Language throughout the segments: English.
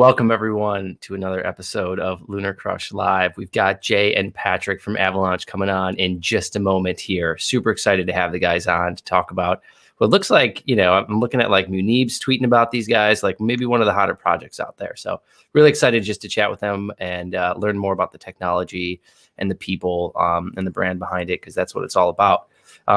Welcome everyone to another episode of LunarCRUSH Live. We've got Jay and Patrick from Avalanche coming on in just a moment here. Super excited to have the guys on to talk about what looks like, I'm looking at like Munib's tweeting about these guys, like maybe one of the hotter projects out there. So really excited just to chat with them and learn more about the technology and the people and the brand behind it, because that's what it's all about.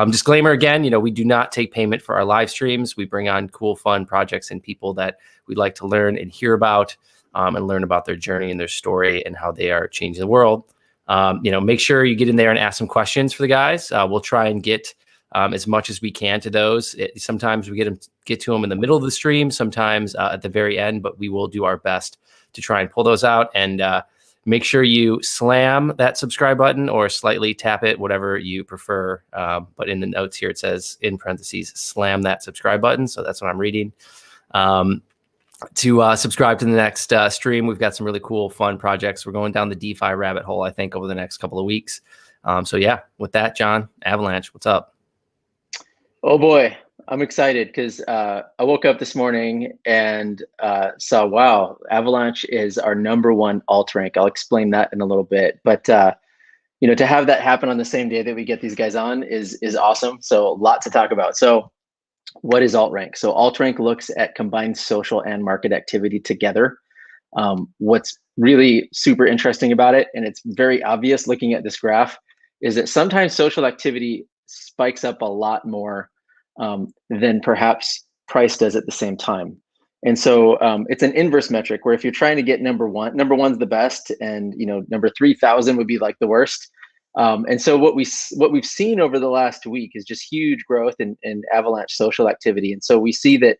Disclaimer again, we do not take payment for our live streams. We bring on cool, fun projects and people that we'd like to learn and hear about and learn about their journey and their story and how they are changing the world. Make sure you get in there and ask some questions for the guys. We'll try and get as much as we can to those. Sometimes we get to them in the middle of the stream, sometimes at the very end, but we will do our best to try and pull those out. And make sure you slam that subscribe button or slightly tap it, whatever you prefer. But in the notes here, it says in parentheses, slam that subscribe button. So that's what I'm reading. To subscribe to the next stream, we've got some really cool, fun projects. We're going down the DeFi rabbit hole, I think, over the next couple of weeks. So yeah, with that, John, Avalanche, what's up? Oh boy, I'm excited because I woke up this morning and saw, wow, Avalanche is our #1 alt rank. I'll explain that in a little bit. But to have that happen on the same day that we get these guys on is awesome. So a lot to talk about. So what is alt rank? So alt rank looks at combined social and market activity together. What's really super interesting about it, and it's very obvious looking at this graph, is that sometimes social activity spikes up a lot more than perhaps price does at the same time. And so it's an inverse metric where if you're trying to get number one's the best, and number 3,000 would be like the worst. And so what we've seen over the last week is just huge growth in Avalanche social activity. And so we see that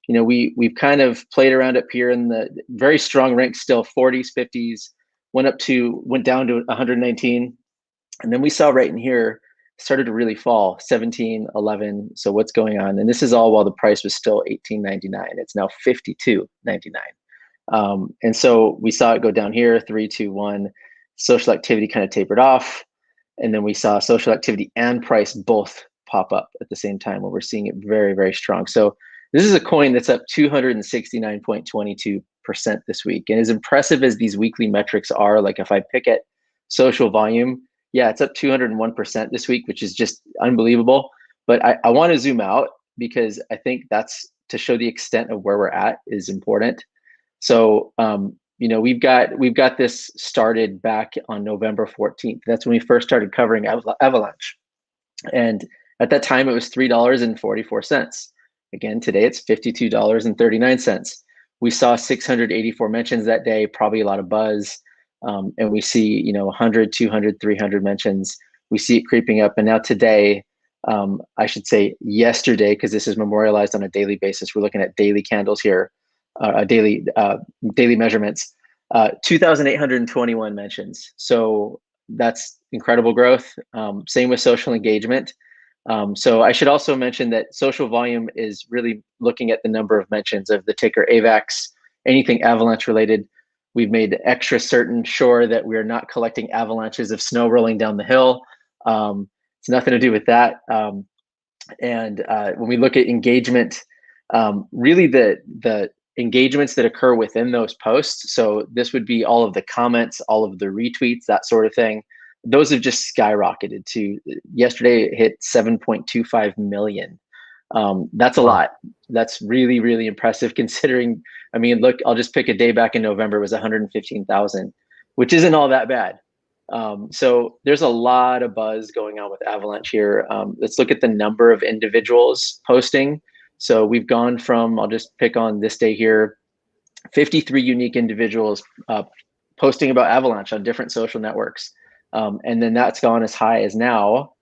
we've kind of played around up here in the very strong ranks, still 40s, 50s, went down to 119, and then we saw right in here started to really fall, 17, 11. So what's going on? And this is all while the price was still $18.99. It's now $52.99. And so we saw it go down here, 3, 2, 1. Social activity kind of tapered off. And then we saw social activity and price both pop up at the same time, where we're seeing it very, very strong. So this is a coin that's up 269.22% this week. And as impressive as these weekly metrics are, like if I pick at social volume, yeah, it's up 201% this week, which is just unbelievable. But I want to zoom out because I think that's to show the extent of where we're at is important. So, we've got this started back on November 14th. That's when we first started covering Avalanche. And at that time, it was $3.44. Again, today it's $52.39. We saw 684 mentions that day, probably a lot of buzz. And we see, 100, 200, 300 mentions. We see it creeping up. And now today, I should say yesterday, because this is memorialized on a daily basis. We're looking at daily candles here, daily measurements, 2,821 mentions. So that's incredible growth. Same with social engagement. So I should also mention that social volume is really looking at the number of mentions of the ticker AVAX, anything Avalanche related. We've made extra sure that we're not collecting avalanches of snow rolling down the hill. It's nothing to do with that. And when we look at engagement, really the engagements that occur within those posts, so this would be all of the comments, all of the retweets, that sort of thing, those have just skyrocketed to, yesterday it hit 7.25 million. That's a lot. That's really, really impressive considering, look, I'll just pick a day back in November, it was 115,000, which isn't all that bad. So there's a lot of buzz going on with Avalanche here. Let's look at the number of individuals posting. So we've gone from, I'll just pick on this day here, 53 unique individuals posting about Avalanche on different social networks. And then that's gone as high as now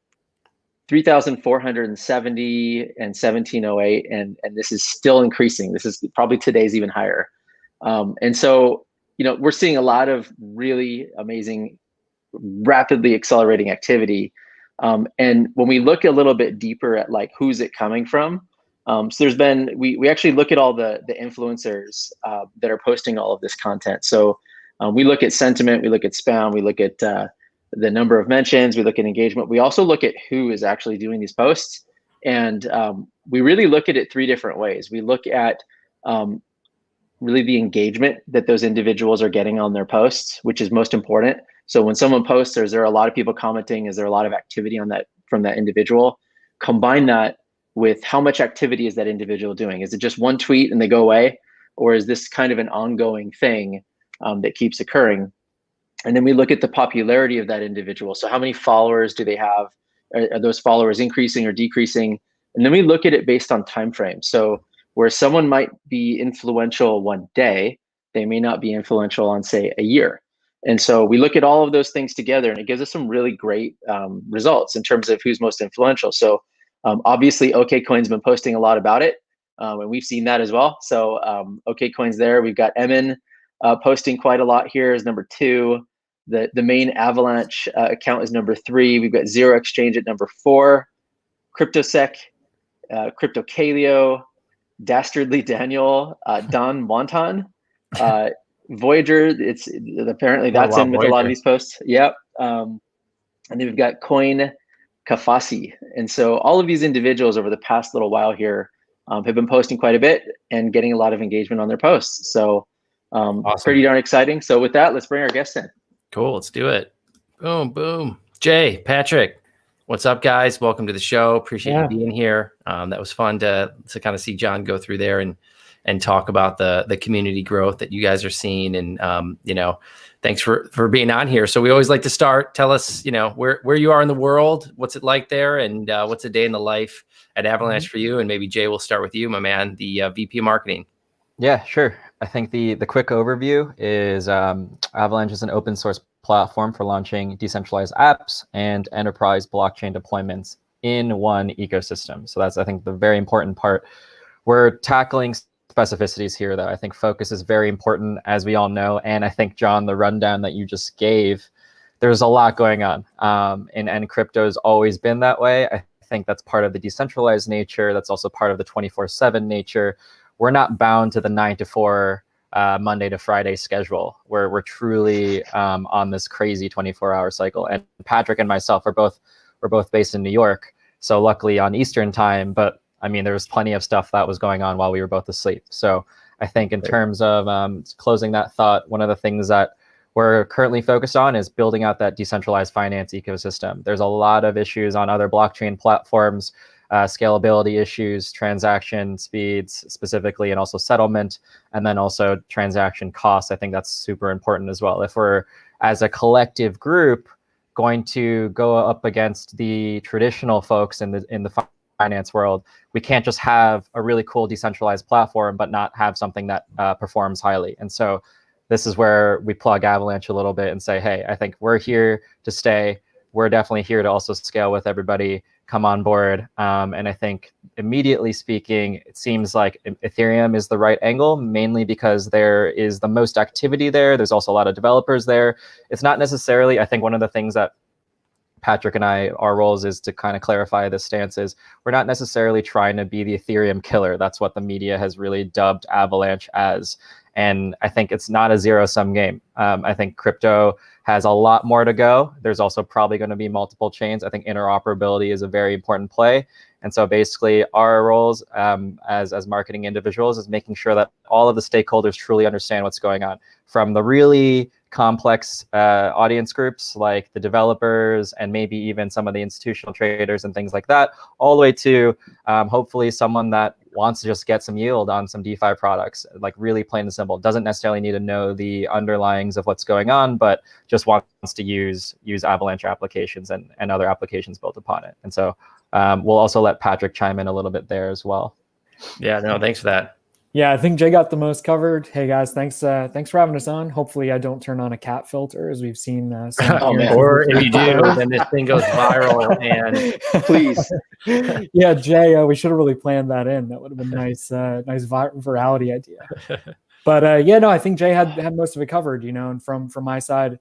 3,470 and 1,708, and this is still increasing. This is probably today's even higher. And so, we're seeing a lot of really amazing, rapidly accelerating activity. And when we look a little bit deeper at like who's it coming from, so there's been, we actually look at all the influencers that are posting all of this content. So we look at sentiment, we look at spam, we look at the number of mentions, we look at engagement. We also look at who is actually doing these posts. And we really look at it 3 different ways. We look at really the engagement that those individuals are getting on their posts, which is most important. So when someone posts, is there a lot of people commenting? Is there a lot of activity on that from that individual? Combine that with how much activity is that individual doing? Is it just one tweet and they go away? Or is this kind of an ongoing thing that keeps occurring? And then we look at the popularity of that individual. So how many followers do they have? Are those followers increasing or decreasing? And then we look at it based on time frame. So where someone might be influential one day, they may not be influential on, say, a year. And so we look at all of those things together, and it gives us some really great results in terms of who's most influential. So obviously, OKCoin's been posting a lot about it, and we've seen that as well. So OKCoin's there. We've got Emin posting quite a lot here as number 2. The main Avalanche account is number 3. We've got Zero Exchange at number 4. CryptoSec, CryptoKaleo, Dastardly Daniel, Don Wonton, Voyager. It's apparently that's in with Voyager. A lot of these posts. Yep. And then we've got Coin Kafasi. And so all of these individuals over the past little while here have been posting quite a bit and getting a lot of engagement on their posts. So awesome. Pretty darn exciting. So with that, let's bring our guests in. Cool. Let's do it. Boom, boom. Jay, Patrick, what's up, guys? Welcome to the show. Appreciate you being here. That was fun to kind of see John go through there and talk about the community growth that you guys are seeing. And, thanks for being on here. So we always like to start. Tell us, where you are in the world. What's it like there? And what's a day in the life at Avalanche for you? And maybe Jay, we'll start with you, my man, the VP of Marketing. Yeah, sure. I think the quick overview is Avalanche is an open source platform for launching decentralized apps and enterprise blockchain deployments in one ecosystem. So that's, I think, the very important part. We're tackling specificities here, though. I think focus is very important, as we all know. And I think, John, the rundown that you just gave, there's a lot going on. And crypto has always been that way. I think that's part of the decentralized nature. That's also part of the 24/7 nature. We're not bound to the 9 to 4 Monday to Friday schedule, where we're truly on this crazy 24-hour cycle. And Patrick and myself we're both based in New York, so luckily on Eastern time. But I mean, there was plenty of stuff that was going on while we were both asleep. So I think in terms of closing that thought, one of the things that we're currently focused on is building out that decentralized finance ecosystem. There's a lot of issues on other blockchain platforms. Scalability issues, transaction speeds specifically, and also settlement, and then also transaction costs. I think that's super important as well. If we're, as a collective group, going to go up against the traditional folks in the finance world, we can't just have a really cool decentralized platform but not have something that performs highly. And so this is where we plug Avalanche a little bit and say, hey, I think we're here to stay. We're definitely here to also scale with everybody. Come on board. And I think immediately speaking, it seems like Ethereum is the right angle, mainly because there is the most activity there. There's also a lot of developers there. It's not necessarily, I think one of the things that Patrick and our roles is to kind of clarify this stance is we're not necessarily trying to be the Ethereum killer. That's what the media has really dubbed Avalanche as. And I think it's not a zero-sum game. I think crypto has a lot more to go. There's also probably going to be multiple chains. I think interoperability is a very important play. And so basically our roles as marketing individuals is making sure that all of the stakeholders truly understand what's going on, from the really complex audience groups like the developers and maybe even some of the institutional traders and things like that, all the way to hopefully someone that wants to just get some yield on some DeFi products, like really plain and simple. Doesn't necessarily need to know the underlyings of what's going on, but just wants to use Avalanche applications and other applications built upon it. And so we'll also let Patrick chime in a little bit there as well. Yeah, no, thanks for that. Yeah, I think Jay got the most covered. Hey guys, thanks for having us on. Hopefully I don't turn on a cat filter, as we've seen. Or if you do, then this thing goes viral. And please. Yeah, Jay, we should have really planned that in. That would have been nice virality idea. But I think Jay had most of it covered. And from my side,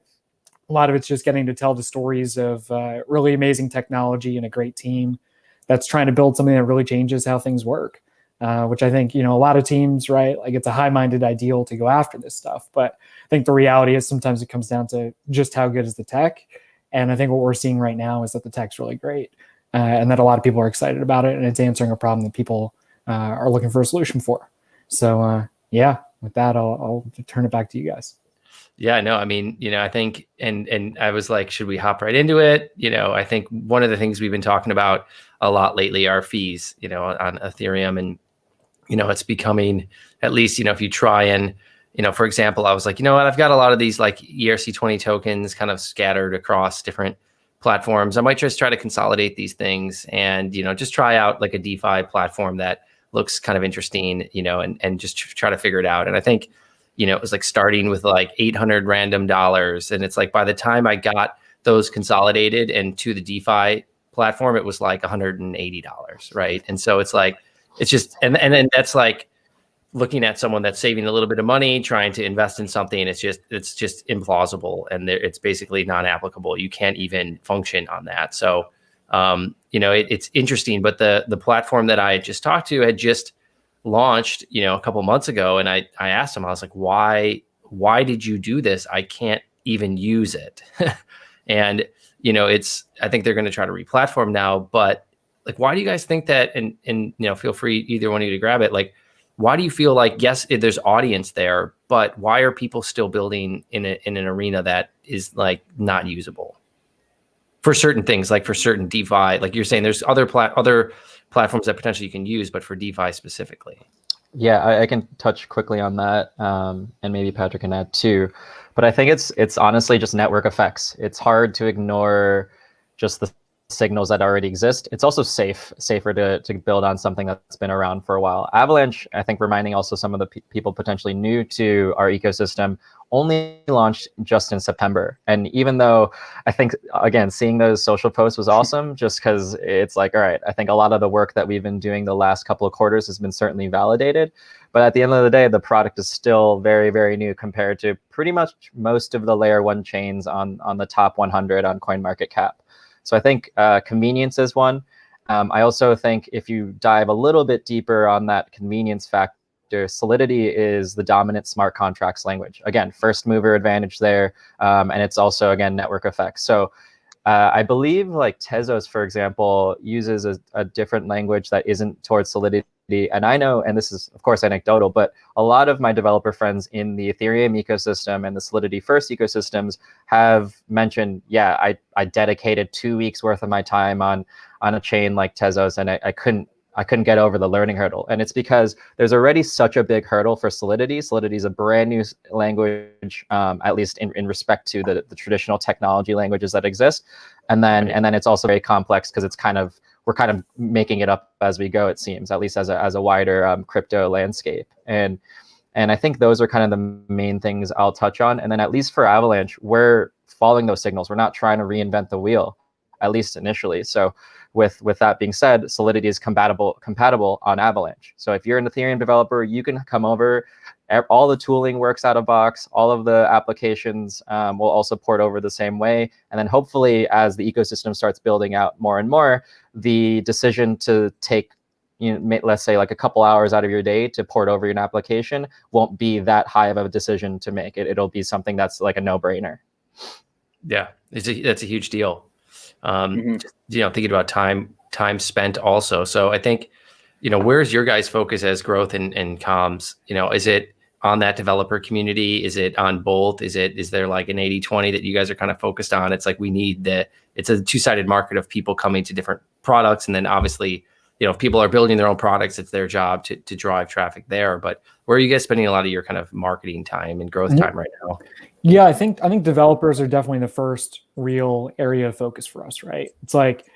a lot of it's just getting to tell the stories of really amazing technology and a great team that's trying to build something that really changes how things work. Which I think, a lot of teams, right? Like, it's a high-minded ideal to go after this stuff. But I think the reality is sometimes it comes down to just how good is the tech. And I think what we're seeing right now is that the tech's really great and that a lot of people are excited about it. And it's answering a problem that people are looking for a solution for. So, with that, I'll turn it back to you guys. Yeah, no, I mean, I think, and I was like, should we hop right into it? I think one of the things we've been talking about a lot lately are fees, on Ethereum. And, it's becoming, at least, if you try and, for example, I was like, what, I've got a lot of these like ERC20 tokens kind of scattered across different platforms. I might just try to consolidate these things and, just try out like a DeFi platform that looks kind of interesting, and just try to figure it out. And I think, it was like starting with like 800 random dollars. And it's like, by the time I got those consolidated and to the DeFi platform, it was like $180. Right. And so it's like, it's just, and then that's like looking at someone that's saving a little bit of money, trying to invest in something. It's just implausible. And it's basically non-applicable. You can't even function on that. So, it's interesting, but the platform that I just talked to had just launched, a couple months ago. And I asked him, I was like, why did you do this? I can't even use it. And, I think they're going to try to re-platform now, but like, why do you guys think that? And, feel free, either one of you to grab it. Like, why do you feel like, yes, there's audience there, but why are people still building in an arena that is like not usable for certain things, like for certain DeFi, like you're saying, there's other platforms that potentially you can use, but for DeFi specifically? Yeah, I can touch quickly on that, and maybe Patrick can add too. But I think it's honestly just network effects. It's hard to ignore just the signals that already exist. It's also safer to build on something that's been around for a while. Avalanche, I think, reminding also some of the people potentially new to our ecosystem, only launched just in September. And even though I think, again, seeing those social posts was awesome, just because it's like, all right, I think a lot of the work that we've been doing the last couple of quarters has been certainly validated. But at the end of the day, the product is still very, very new compared to pretty much most of the layer one chains on the top 100 on CoinMarketCap. So I think convenience is one. I also think if you dive a little bit deeper on that convenience factor, Solidity is the dominant smart contracts language. Again, first mover advantage there. And it's also, again, network effects. So I believe like Tezos, for example, uses a different language that isn't towards Solidity. And I know, and this is, of course, anecdotal, but a lot of my developer friends in the Ethereum ecosystem and the Solidity first ecosystems have mentioned, yeah, I dedicated 2 weeks worth of my time on a chain like Tezos, and I couldn't get over the learning hurdle. And it's because there's already such a big hurdle for Solidity. Solidity is a brand new language, at least in respect to the traditional technology languages that exist. And then it's also very complex because we're kind of making it up as we go, it seems, at least as a wider crypto landscape. And I think those are kind of the main things I'll touch on. And then at least for Avalanche, we're following those signals. We're not trying to reinvent the wheel, at least initially. So with that being said, Solidity is compatible on Avalanche. So if you're an Ethereum developer, you can come over. All the tooling works out of box. All of the applications will also port over the same way. And then hopefully, as the ecosystem starts building out more and more, the decision to take, let's say like a couple hours out of your day to port over your application won't be that high of a decision to make. It'll be something that's like a no-brainer. Yeah, that's a huge deal. Just, thinking about time spent also. So I think, where's your guys' focus as growth and comms? Is it on that developer community? Is it on both? Is there like an 80-20 that you guys are kind of focused on? It's like it's a two-sided market of people coming to different products. And then obviously, if people are building their own products, it's their job to drive traffic there. But where are you guys spending a lot of your kind of marketing time and growth time right now? Yeah, I think developers are definitely the first real area of focus for us, right? It's like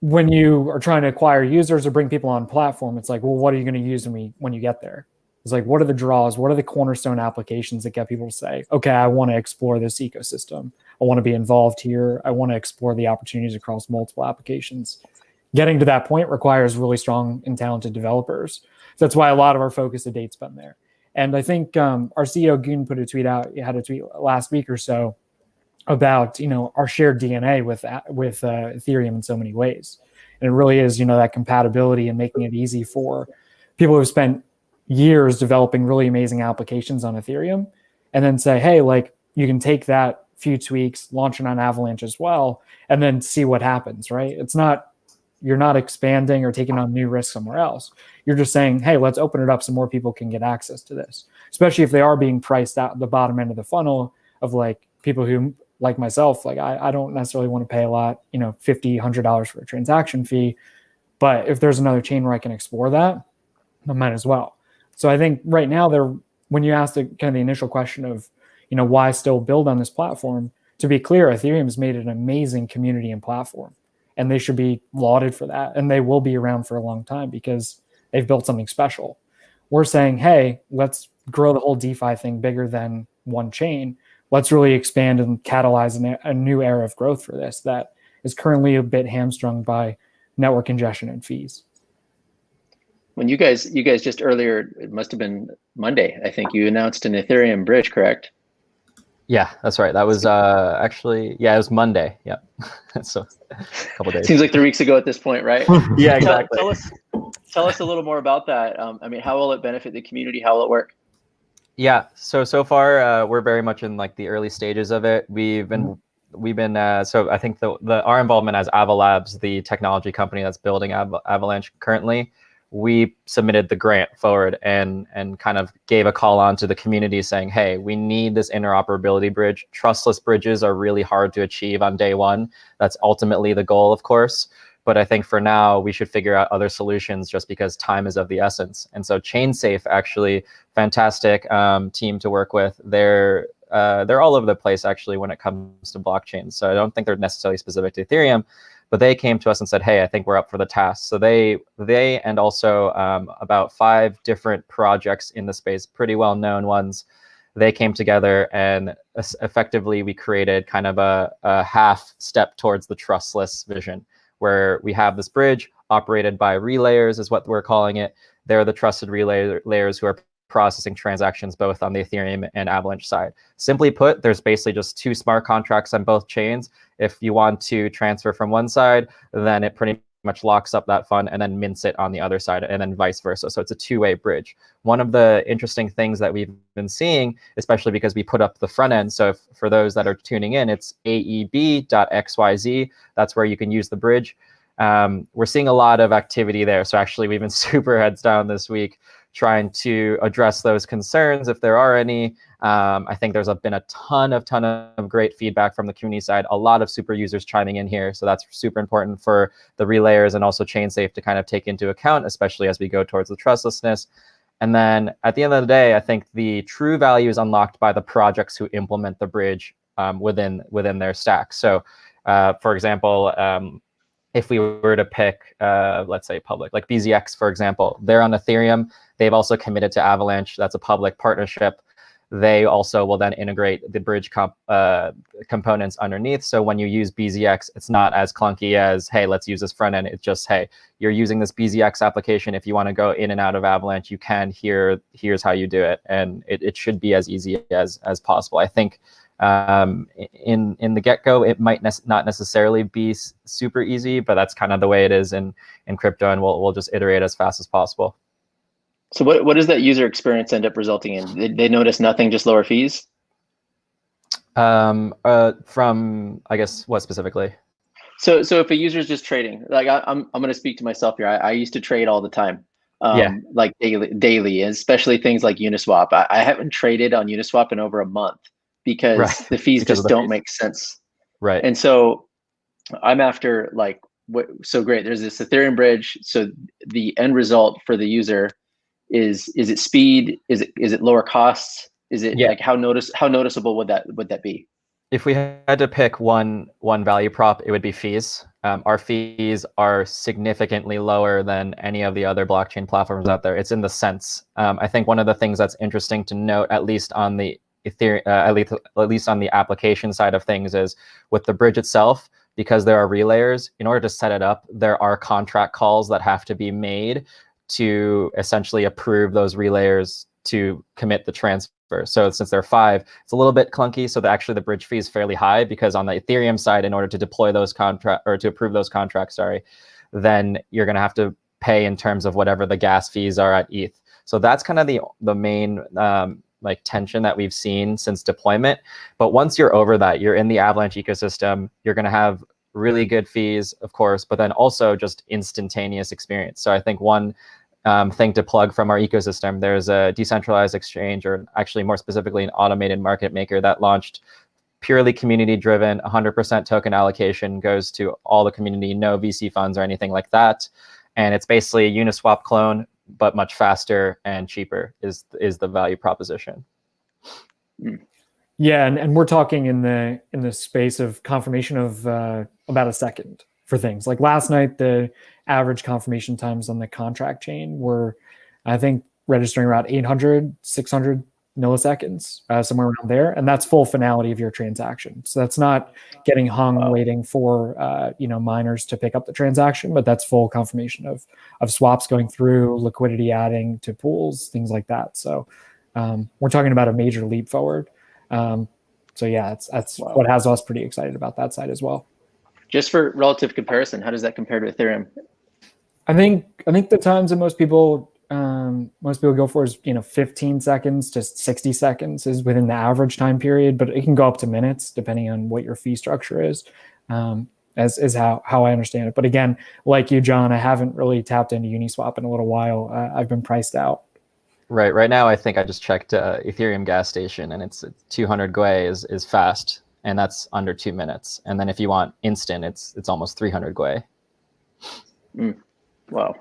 when you are trying to acquire users or bring people on platform, it's like, well, what are you going to use when you get there? It's like, what are the draws? What are the cornerstone applications that get people to say, okay, I want to explore this ecosystem. I want to be involved here. I want to explore the opportunities across multiple applications. Getting to that point requires really strong and talented developers. So that's why a lot of our focus to date's been there. And I think our CEO Goon put a tweet out. He had a tweet last week or so about our shared DNA with Ethereum in so many ways. And it really is that compatibility and making it easy for people who've spent years developing really amazing applications on Ethereum, and then say, hey, like you can take that few tweaks, launch it on Avalanche as well, and then see what happens. Right? It's not you're not expanding or taking on new risk somewhere else. You're just saying, hey, let's open it up so more people can get access to this, especially if they are being priced out the bottom end of the funnel of like people who, like myself, like I don't necessarily want to pay a lot, $50, $100 for a transaction fee. But if there's another chain where I can explore that, I might as well. So I think right now when you ask the kind of the initial question of, why still build on this platform, to be clear, Ethereum has made an amazing community and platform, and they should be lauded for that. And they will be around for a long time because they've built something special. We're saying, hey, let's grow the whole DeFi thing bigger than one chain. Let's really expand and catalyze a new era of growth for this that is currently a bit hamstrung by network congestion and fees. When you guys just earlier, it must have been Monday, I think you announced an Ethereum Bridge, correct? Yeah, that's right. That was actually, it was Monday. Yeah. So a couple days. Seems like 3 weeks ago at this point, right? Yeah, exactly. Tell us a little more about that. How will it benefit the community? How will it work? Yeah. So far, we're very much in like the early stages of it. We've been so I think our involvement as Avalabs, the technology company that's building Avalanche currently, we submitted the grant forward and kind of gave a call on to the community saying, hey, we need this interoperability bridge. Trustless bridges are really hard to achieve on day one. That's ultimately the goal, of course. But I think for now, we should figure out other solutions just because time is of the essence. And so ChainSafe, actually, fantastic team to work with. They're all over the place, actually, when it comes to blockchains. So I don't think they're necessarily specific to Ethereum, but they came to us and said, hey, I think we're up for the task. So they and also about 5 different projects in the space, pretty well-known ones, they came together and effectively we created kind of a half step towards the trustless vision, where we have this bridge operated by relayers is what we're calling it. They're the trusted relayers who are processing transactions both on the Ethereum and Avalanche side. Simply put, there's basically just 2 smart contracts on both chains. If you want to transfer from one side, then it pretty much locks up that fund and then mints it on the other side, and then vice versa. So it's a 2-way bridge. One of the interesting things that we've been seeing, especially because we put up the front end, so for those that are tuning in, it's aeb.xyz. That's where you can use the bridge. We're seeing a lot of activity there. So actually, we've been super heads down this week trying to address those concerns if there are any. I think there's been a ton of great feedback from the community side, a lot of super users chiming in here. So that's super important for the relayers and also ChainSafe to kind of take into account, especially as we go towards the trustlessness. And then at the end of the day, I think the true value is unlocked by the projects who implement the bridge within their stack. So for example, if we were to pick, let's say public, like BZX, for example, they're on Ethereum. They've also committed to Avalanche. That's a public partnership. They also will then integrate the bridge components underneath. So when you use BZX, it's not as clunky as, hey, let's use this front end. It's just, hey, you're using this BZX application. If you want to go in and out of Avalanche, you can. Here's how you do it. And it should be as easy as possible. I think in the get-go, it might not necessarily be super easy, but that's kind of the way it is in crypto, and we'll just iterate as fast as possible. So what does that user experience end up resulting in? They notice nothing, just lower fees? From, I guess, what specifically? So if a user is just trading, like I'm going to speak to myself here. I used to trade all the time, like daily, and especially things like Uniswap. I haven't traded on Uniswap in over a month because the fees just don't make sense. Right. And so I'm after so great. There's this Ethereum bridge. So the end result for the user is it speed? Is it lower costs? Is it like how noticeable would that be? If we had to pick one value prop, it would be fees. Our fees are significantly lower than any of the other blockchain platforms out there. It's in the cents. I think one of the things that's interesting to note, at least on the Ethereum, at least on the application side of things, is with the bridge itself, because there are relayers. In order to set it up, there are contract calls that have to be made to essentially approve those relayers to commit the transfer. So since there are 5, it's a little bit clunky. So actually the bridge fee is fairly high, because on the Ethereum side, in order to deploy those to approve those contracts, then you're going to have to pay in terms of whatever the gas fees are at ETH. So that's kind of the main tension that we've seen since deployment. But once you're over that, you're in the Avalanche ecosystem, you're going to have really good fees, of course, but then also just instantaneous experience. So I think one thing to plug from our ecosystem, there's a decentralized exchange, or actually more specifically an automated market maker that launched purely community driven, 100% token allocation goes to all the community, no VC funds or anything like that. And it's basically a Uniswap clone, but much faster and cheaper is the value proposition. Yeah, and we're talking in the space of confirmation of about a second for things. Like last night, the average confirmation times on the contract chain were, I think, registering around 800, 600 milliseconds, somewhere around there. And that's full finality of your transaction. So that's not getting hung waiting for miners to pick up the transaction, but that's full confirmation of swaps going through, liquidity adding to pools, things like that. So we're talking about a major leap forward. So yeah, that's what has us pretty excited about that side as well. Just for relative comparison, how does that compare to Ethereum? I think the times that most people go for is 15 seconds to 60 seconds is within the average time period, but it can go up to minutes depending on what your fee structure is. As is how I understand it. But again, like you, John, I haven't really tapped into Uniswap in a little while. I've been priced out. Right now, I think I just checked Ethereum gas station, and it's 200 Gwei is fast, and that's under 2 minutes. And then if you want instant, it's almost 300 Gwei. Wow,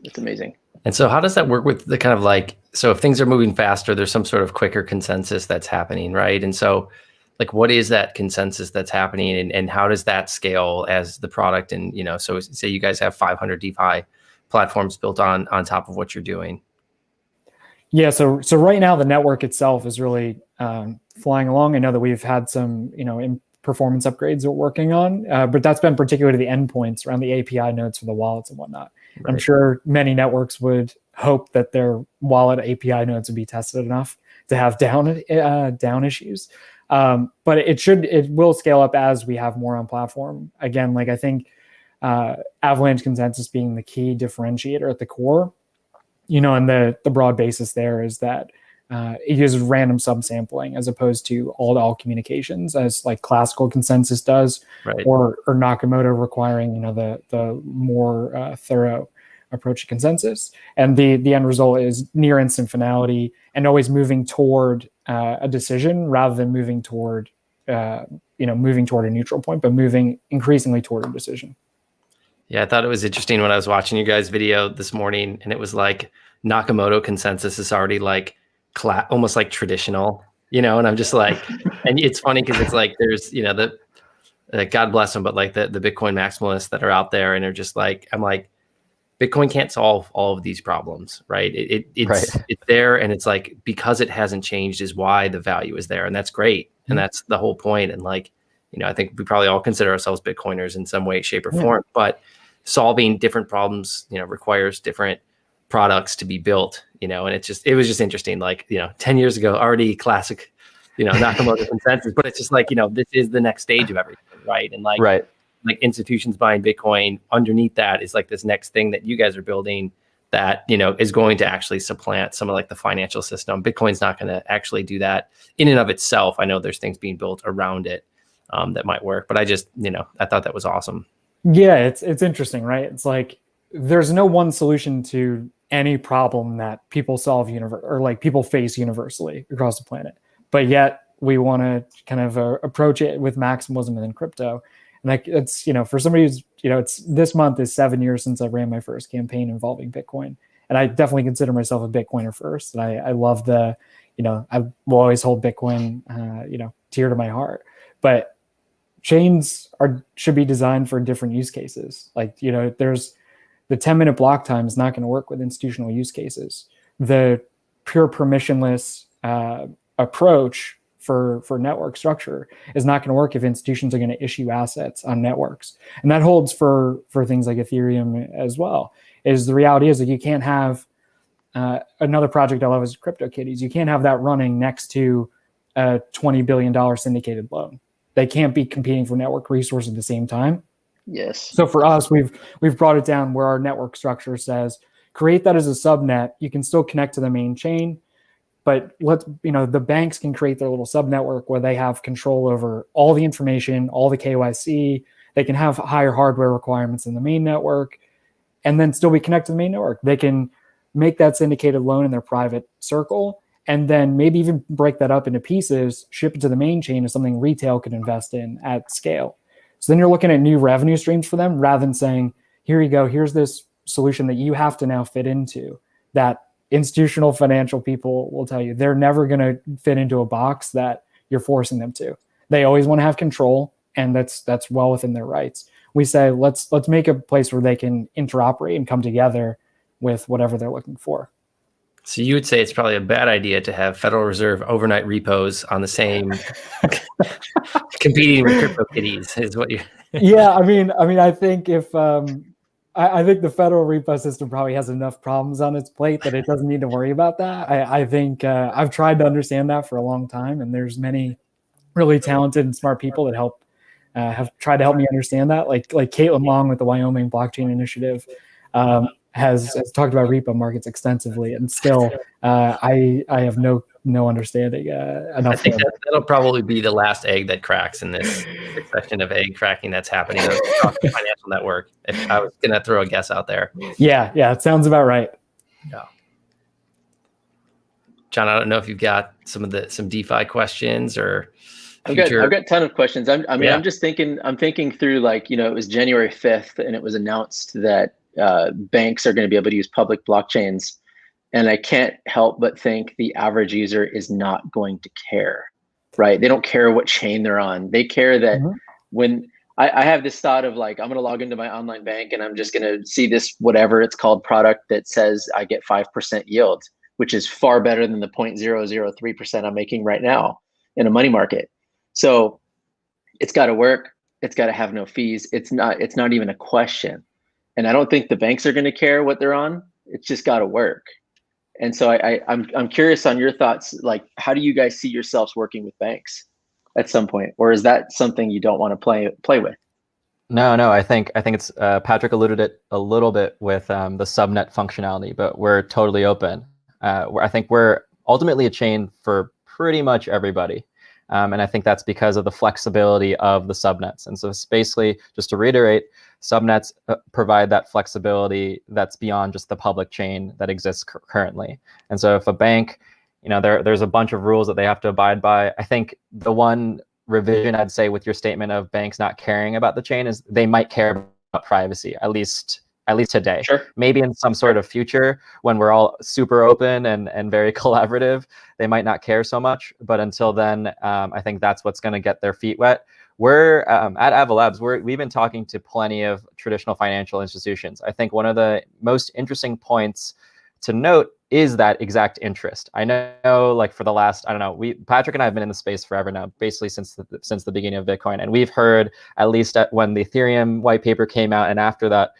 that's amazing. And so how does that work with the kind of like, so if things are moving faster, there's some sort of quicker consensus that's happening, right? And so like, what is that consensus that's happening, and how does that scale as the product? And, so say you guys have 500 DeFi platforms built on top of what you're doing. Yeah, so right now the network itself is really flying along. I know that we've had some, performance upgrades we're working on, but that's been particularly the endpoints around the API nodes for the wallets and whatnot. Right. I'm sure many networks would hope that their wallet API nodes would be tested enough to have down issues, but it will scale up as we have more on platform. Again, like I think Avalanche consensus being the key differentiator at the core. And the broad basis there is that it uses random subsampling as opposed to all-to-all communications as like classical consensus does, right. or Nakamoto requiring the more thorough approach to consensus. And the end result is near instant finality and always moving toward a decision rather than moving toward a neutral point, but moving increasingly toward a decision. Yeah, I thought it was interesting when I was watching you guys' video this morning, and it was like Nakamoto consensus is already like almost like traditional, and I'm just like, and it's funny because it's like there's God bless them, but like the Bitcoin maximalists that are out there and are just like, I'm like, Bitcoin can't solve all of these problems, right? It's there, and it's like because it hasn't changed is why the value is there, and that's great, and that's the whole point. And like, I think we probably all consider ourselves Bitcoiners in some way, shape, or form, but solving different problems, requires different products to be built, and it was just interesting. Like, 10 years ago, already classic, Nakamoto consensus, but it's just like, this is the next stage of everything, right? And like, like institutions buying Bitcoin, underneath that is like this next thing that you guys are building that, is going to actually supplant some of like the financial system. Bitcoin's not going to actually do that in and of itself. I know there's things being built around it that might work, but I just, I thought that was awesome. Yeah, it's interesting, right? It's like there's no one solution to any problem that people solve or like people face universally across the planet, but yet we want to kind of approach it with maximalism within crypto. And like it's for somebody who's it's this month is 7 years since I ran my first campaign involving Bitcoin, and I definitely consider myself a Bitcoiner first. And I love I will always hold Bitcoin dear to my heart, but chains should be designed for different use cases. Like, there's the 10-minute block time is not going to work with institutional use cases. The pure permissionless approach for network structure is not going to work if institutions are going to issue assets on networks. And that holds for things like Ethereum as well. Is the reality is that you can't have another project I love is CryptoKitties. You can't have that running next to a $20 billion syndicated loan. They can't be competing for network resources at the same time. Yes. So for us, we've brought it down where our network structure says, create that as a subnet. You can still connect to the main chain, but the banks can create their little subnetwork where they have control over all the information, all the KYC, They can have higher hardware requirements in the main network and then still be connected to the main network. They can make that syndicated loan in their private circle and then maybe even break that up into pieces, ship it to the main chain as something retail could invest in at scale. So then you're looking at new revenue streams for them rather than saying, here you go, here's this solution that you have to now fit into, that institutional financial people will tell you they're never going to fit into a box that you're forcing them to. They always want to have control, and that's well within their rights. We say let's make a place where they can interoperate and come together with whatever they're looking for. So you would say it's probably a bad idea to have Federal Reserve overnight repos on the same competing with CryptoKitties is what you. Yeah, I mean, I think if I think the federal repo system probably has enough problems on its plate that it doesn't need to worry about that. I think I've tried to understand that for a long time, and there's many really talented and smart people that have tried to help me understand that. Like Caitlin Long with the Wyoming Blockchain Initiative has talked about repo markets extensively, and still I have no understanding enough. I think that'll probably be the last egg that cracks in this succession of egg cracking that's happening across the financial network. If I was going to throw a guess out there. Yeah, it sounds about right. Yeah. John, I don't know if you've got some DeFi questions or future. I've got a ton of questions. I'm just thinking. I'm thinking through, like, it was January 5th, and it was announced that banks are going to be able to use public blockchains. And I can't help but think the average user is not going to care, right? They don't care what chain they're on. They care that when I have this thought of, like, I'm going to log into my online bank and I'm just going to see this, whatever it's called, product that says I get 5% yield, which is far better than the 0.003% I'm making right now in a money market. So it's got to work. It's got to have no fees. It's not even a question. And I don't think the banks are going to care what they're on. It's just got to work. And so I'm curious on your thoughts. Like, how do you guys see yourselves working with banks at some point, or is that something you don't want to play with? No. I think it's Patrick alluded it a little bit with the subnet functionality, but we're totally open. I think we're ultimately a chain for pretty much everybody. And I think that's because of the flexibility of the subnets. And so it's basically, just to reiterate, subnets provide that flexibility that's beyond just the public chain that exists currently. And so if a bank, there's a bunch of rules that they have to abide by. I think the one revision I'd say with your statement of banks not caring about the chain is they might care about privacy, at least today. Sure. Maybe in some sort of future when we're all super open and very collaborative, they might not care so much. But until then, I think that's what's going to get their feet wet. We're at Avalabs, we've been talking to plenty of traditional financial institutions. I think one of the most interesting points to note is that exact interest. I know, like, for the last, Patrick and I have been in the space forever now, basically since the beginning of Bitcoin. And we've heard, at least when the Ethereum white paper came out and after that,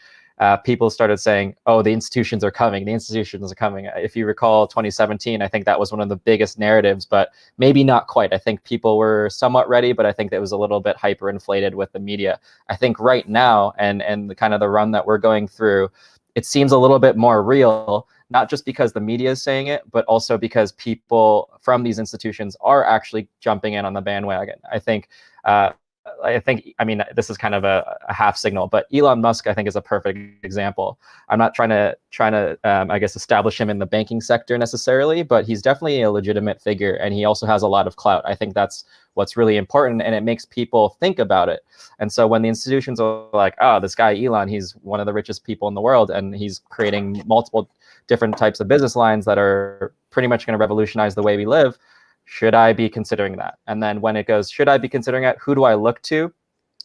people started saying, oh, the institutions are coming. If you recall 2017, I think that was one of the biggest narratives, but maybe not quite. I think people were somewhat ready, but I think that was a little bit hyperinflated with the media. I think right now, and the kind of the run that we're going through, it seems a little bit more real, not just because the media is saying it, but also because people from these institutions are actually jumping in on the bandwagon. I mean, this is kind of a half signal, but Elon Musk, I think, is a perfect example. I'm not trying to I guess, establish him in the banking sector necessarily, but he's definitely a legitimate figure, and he also has a lot of clout. I think that's what's really important, and it makes people think about it. And so when the institutions are like, oh, this guy Elon, he's one of the richest people in the world, and he's creating multiple different types of business lines that are pretty much going to revolutionize the way we live, should I be considering that? And then when it goes, should I be considering it? Who do I look to?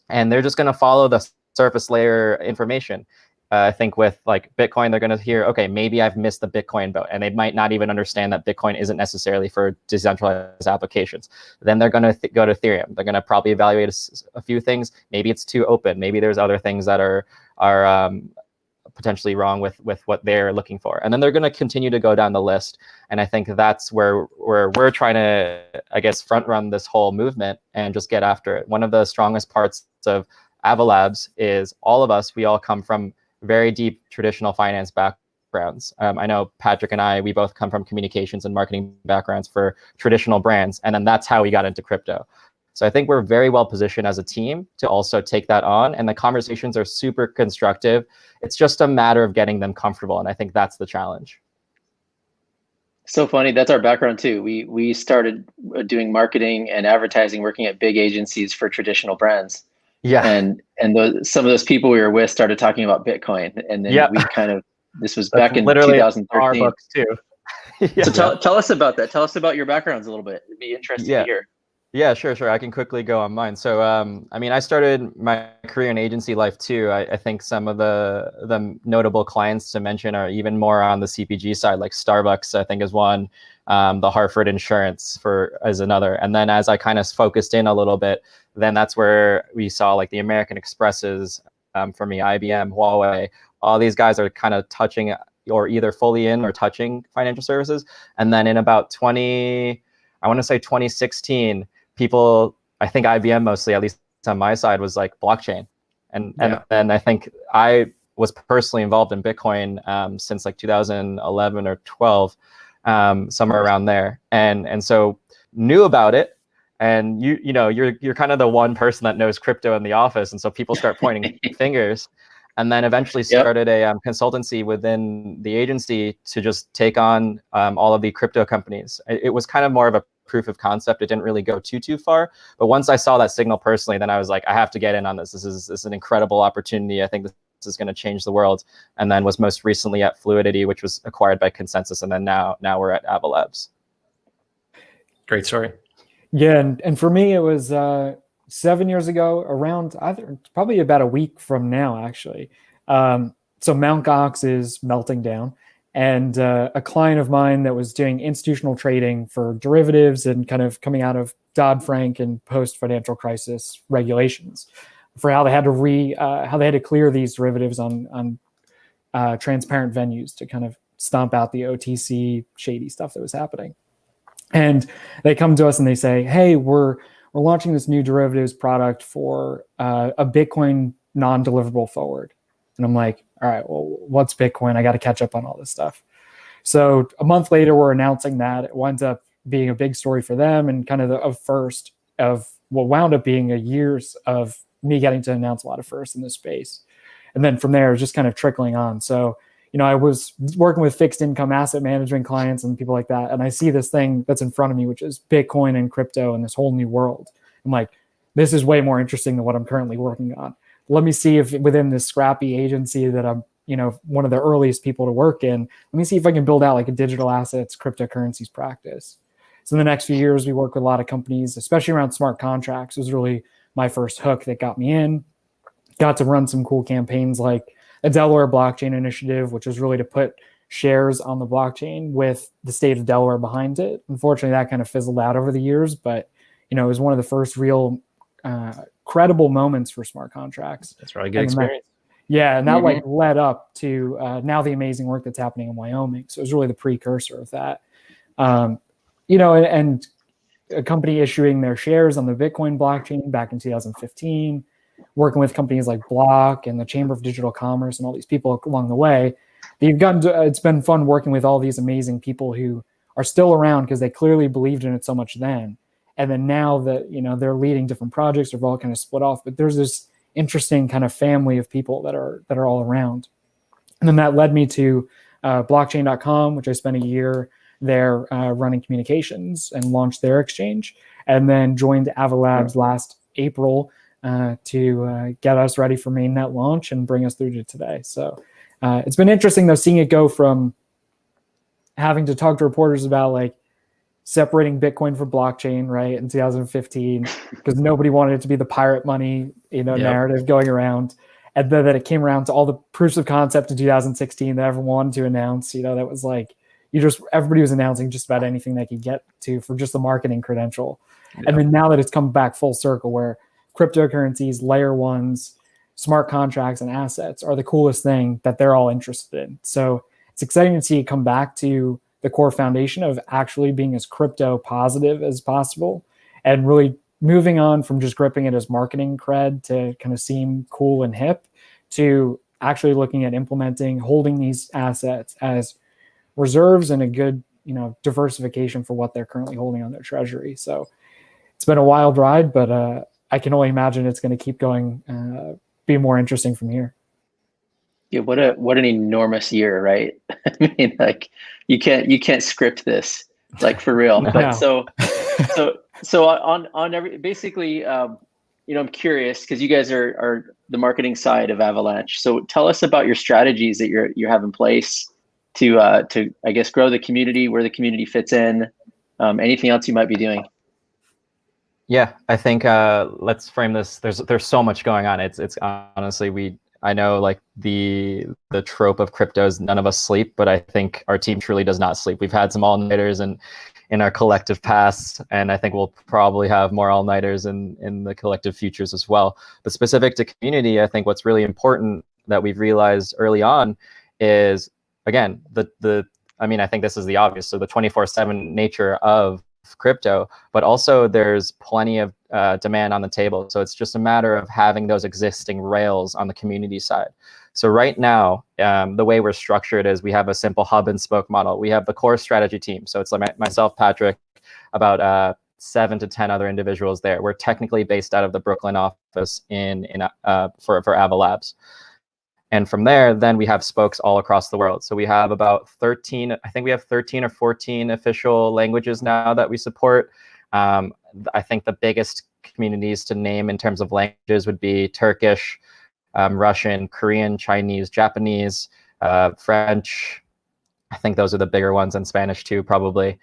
And they're just going to follow the surface layer information. I think with, like, Bitcoin, they're going to hear, okay, maybe I've missed the Bitcoin boat, and they might not even understand that Bitcoin isn't necessarily for decentralized applications. Then they're going to go to Ethereum. They're going to probably evaluate a few things. Maybe it's too open. Maybe there's other things that are potentially wrong with what they're looking for. And then they're going to continue to go down the list. And I think that's where we're trying to, I guess, front run this whole movement and just get after it. One of the strongest parts of Avalabs is all of us, we all come from very deep traditional finance backgrounds. I know Patrick and I, we both come from communications and marketing backgrounds for traditional brands. And then that's how we got into crypto. So I think we're very well positioned as a team to also take that on. And the conversations are super constructive. It's just a matter of getting them comfortable. And I think that's the challenge. So funny. That's our background too. We started doing marketing and advertising, working at big agencies for traditional brands. Yeah. And some of those people we were with started talking about Bitcoin, and then we kind of, this was back in literally 2013. our books too. So tell us about that. Tell us about your backgrounds a little bit. It'd be interesting to hear. Yeah, sure. I can quickly go on mine. So, I mean, I started my career in agency life too. I think some of the notable clients to mention are even more on the CPG side, like Starbucks, I think is one, the Hartford Insurance is another. And then as I kind of focused in a little bit, then that's where we saw like the American Expresses, for me, IBM, Huawei, all these guys are kind of touching or either fully in or touching financial services. And then in about 2016, people, I think IBM mostly, at least on my side, was like blockchain. And then I think I was personally involved in Bitcoin since like 2011 or 12, somewhere around there. And so knew about it. And you're kind of the one person that knows crypto in the office. And so people start pointing fingers. And then eventually started a consultancy within the agency to just take on all of the crypto companies. It was kind of more of a proof of concept. It didn't really go too far. But once I saw that signal personally, then I was like, I have to get in on this. This is an incredible opportunity. I think this is going to change the world. And then was most recently at Fluidity, which was acquired by Consensus. And then now we're at Avalabs. Great story. Yeah, and for me, it was 7 years ago, around probably about a week from now, actually. So Mt. Gox is melting down. And a client of mine that was doing institutional trading for derivatives and kind of coming out of Dodd-Frank and post-financial crisis regulations for how they had to clear these derivatives on transparent venues to kind of stomp out the OTC shady stuff that was happening. And they come to us and they say, hey, we're launching this new derivatives product for a Bitcoin non-deliverable forward. And I'm like, all right, well, what's Bitcoin? I got to catch up on all this stuff. So a month later, we're announcing that. It winds up being a big story for them and kind of a first of what wound up being a years of me getting to announce a lot of firsts in this space. And then from there, it was just kind of trickling on. So, I was working with fixed income asset management clients and people like that. And I see this thing that's in front of me, which is Bitcoin and crypto and this whole new world. I'm like, this is way more interesting than what I'm currently working on. Let me see if within this scrappy agency that I'm, one of the earliest people to work in, let me see if I can build out like a digital assets, cryptocurrencies practice. So in the next few years, we work with a lot of companies, especially around smart contracts. It was really my first hook that got me in. Got to run some cool campaigns like a Delaware blockchain initiative, which was really to put shares on the blockchain with the state of Delaware behind it. Unfortunately, that kind of fizzled out over the years, but it was one of the first real credible moments for smart contracts. That's really good experience. And that led up to now the amazing work that's happening in Wyoming. So it was really the precursor of that. And a company issuing their shares on the Bitcoin blockchain back in 2015, working with companies like Block and the Chamber of Digital Commerce and all these people along the way. It's been fun working with all these amazing people who are still around because they clearly believed in it so much then. And then now that, they're leading different projects, they've all kind of split off, but there's this interesting kind of family of people that are all around. And then that led me to blockchain.com, which I spent a year there running communications and launched their exchange, and then joined Avalabs last April to get us ready for mainnet launch and bring us through to today. So it's been interesting though, seeing it go from having to talk to reporters about like separating Bitcoin from blockchain, right, in 2015, because nobody wanted it to be the pirate money, narrative going around. And then it came around to all the proofs of concept in 2016 that everyone wanted to announce. That was like, everybody was announcing just about anything they could get to for just the marketing credential. Yeah. And then now that it's come back full circle where cryptocurrencies, layer ones, smart contracts, and assets are the coolest thing that they're all interested in. So it's exciting to see it come back to the core foundation of actually being as crypto positive as possible and really moving on from just gripping it as marketing cred to kind of seem cool and hip to actually looking at implementing, holding these assets as reserves and a good, diversification for what they're currently holding on their treasury. So been a wild ride, but I can only imagine it's going to keep going, be more interesting from here. Yeah, what an enormous year, right? I mean, like you can't script this, like for real. No. But so on every basically, I'm curious because you guys are the marketing side of Avalanche. So tell us about your strategies that you have in place to I guess grow the community, where the community fits in, anything else you might be doing. Yeah, I think let's frame this. There's so much going on. It's honestly, I know like the trope of crypto is none of us sleep, but I think our team truly does not sleep. We've had some all-nighters in our collective past, and I think we'll probably have more all-nighters in the collective futures as well. But specific to community, I think what's really important that we've realized early on is, again, I think this is the obvious. So the 24/7 nature of crypto, but also there's plenty of demand on the table. So it's just a matter of having those existing rails on the community side. So right now, the way we're structured is we have a simple hub and spoke model. We have the core strategy team. So it's like myself, Patrick, about 7 to 10 other individuals there. We're technically based out of the Brooklyn office for Ava Labs. And from there, then we have spokes all across the world. So we have about 13, I think we have 13 or 14 official languages now that we support. I think the biggest communities to name in terms of languages would be Turkish, Russian, Korean, Chinese, Japanese, French. I think those are the bigger ones, and Spanish too, probably.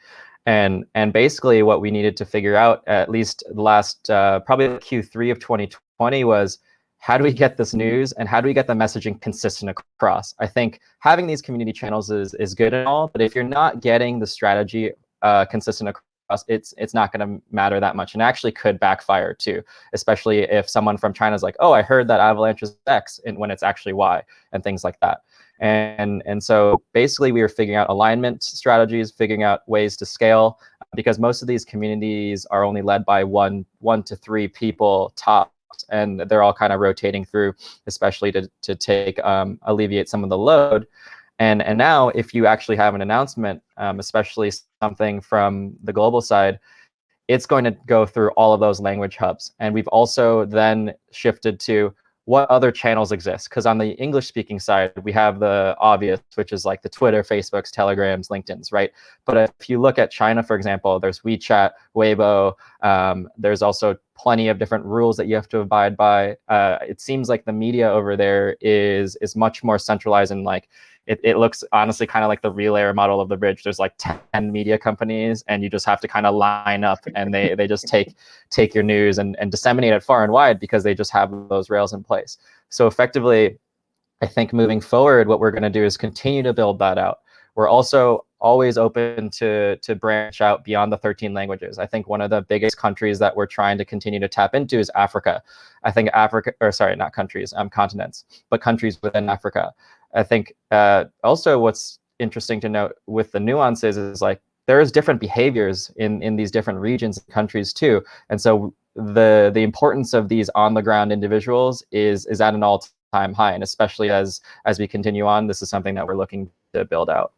And basically what we needed to figure out, at least the last, probably Q3 of 2020, was how do we get this news and how do we get the messaging consistent across? I think having these community channels is good and all, but if you're not getting the strategy consistent across, it's not going to matter that much, and actually could backfire too, especially if someone from China is like, oh, I heard that Avalanche is X, and when it's actually Y, and things like that. And so basically we were figuring out alignment strategies, figuring out ways to scale, because most of these communities are only led by one to three people top. And they're all kind of rotating through, especially to take alleviate some of the load. And now, if you actually have an announcement, especially something from the global side, it's going to go through all of those language hubs. And we've also then shifted to what other channels exist, because on the English-speaking side, we have the obvious, which is like the Twitter, Facebooks, Telegrams, LinkedIn's, right? But if you look at China, for example, there's WeChat, Weibo. There's also plenty of different rules that you have to abide by. It seems like the media over there is much more centralized, and like it looks honestly kind of like the relayer model of the bridge. There's like 10 media companies, and you just have to kind of line up, and they just take your news and disseminate it far and wide, because they just have those rails in place. So effectively, I think moving forward, what we're going to do is continue to build that out. We're also always open to branch out beyond the 13 languages. I think one of the biggest countries that we're trying to continue to tap into is Africa. I think Africa, or sorry, not countries, continents, but countries within Africa. I think also what's interesting to note with the nuances is like there is different behaviors in these different regions and countries too. And so the importance of these on the ground individuals is at an all-time high. And especially as we continue on, this is something that we're looking to build out.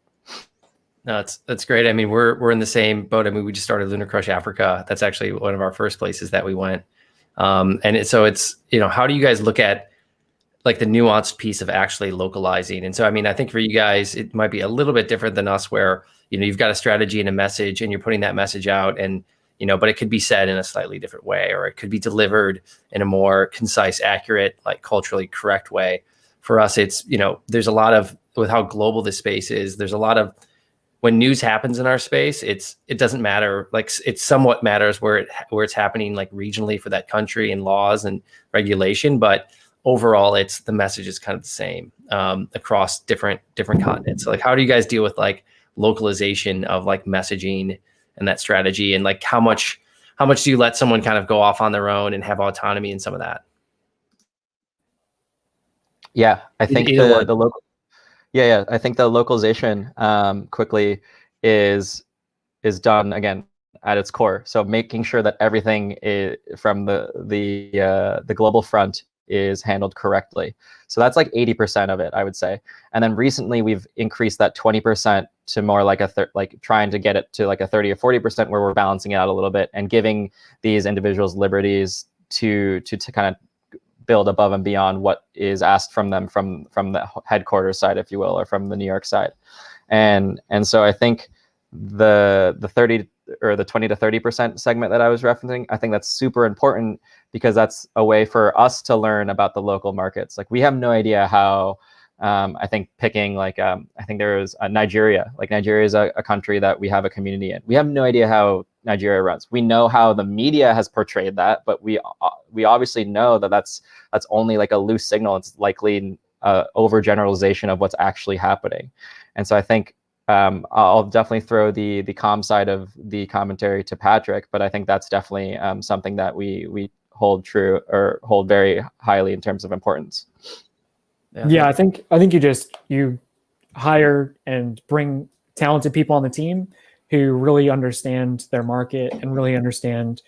No, that's great. I mean, we're in the same boat. I mean, we just started LunarCRUSH Africa. That's actually one of our first places that we went. So it's, how do you guys look at like the nuanced piece of actually localizing? And so, I mean, I think for you guys, it might be a little bit different than us, where, you've got a strategy and a message and you're putting that message out, and, but it could be said in a slightly different way, or it could be delivered in a more concise, accurate, like culturally correct way. For us, it's, there's a lot of, with how global this space is, there's a lot of, when news happens in our space, it doesn't matter. Like it somewhat matters where it's happening, like regionally for that country and laws and regulation, but overall, it's the message is kind of the same across different continents. So like, how do you guys deal with like localization of like messaging and that strategy, and like how much do you let someone kind of go off on their own and have autonomy in some of that? Yeah, I think the local. Yeah, I think the localization quickly is done again at its core. So making sure that everything from the global front is handled correctly. So that's like 80% of it, I would say. And then recently we've increased that 20% to more like like trying to get it to like a 30 or 40% where we're balancing it out a little bit and giving these individuals liberties to kind of build above and beyond what is asked from them from the headquarters side, if you will, or from the New York side. And so I think the 30 or the 20 to 30% segment that I was referencing, I think that's super important because that's a way for us to learn about the local markets. Like we have no idea how, I think picking like, I think there is Nigeria. Like Nigeria is a country that we have a community in. We have no idea how Nigeria runs. We know how the media has portrayed that, but we obviously know that that's only like a loose signal. It's likely overgeneralization of what's actually happening. And so I think I'll definitely throw the comm side of the commentary to Patrick, but I think that's definitely something that we hold true or hold very highly in terms of importance. Yeah, I think you hire and bring talented people on the team who really understand their market and really understand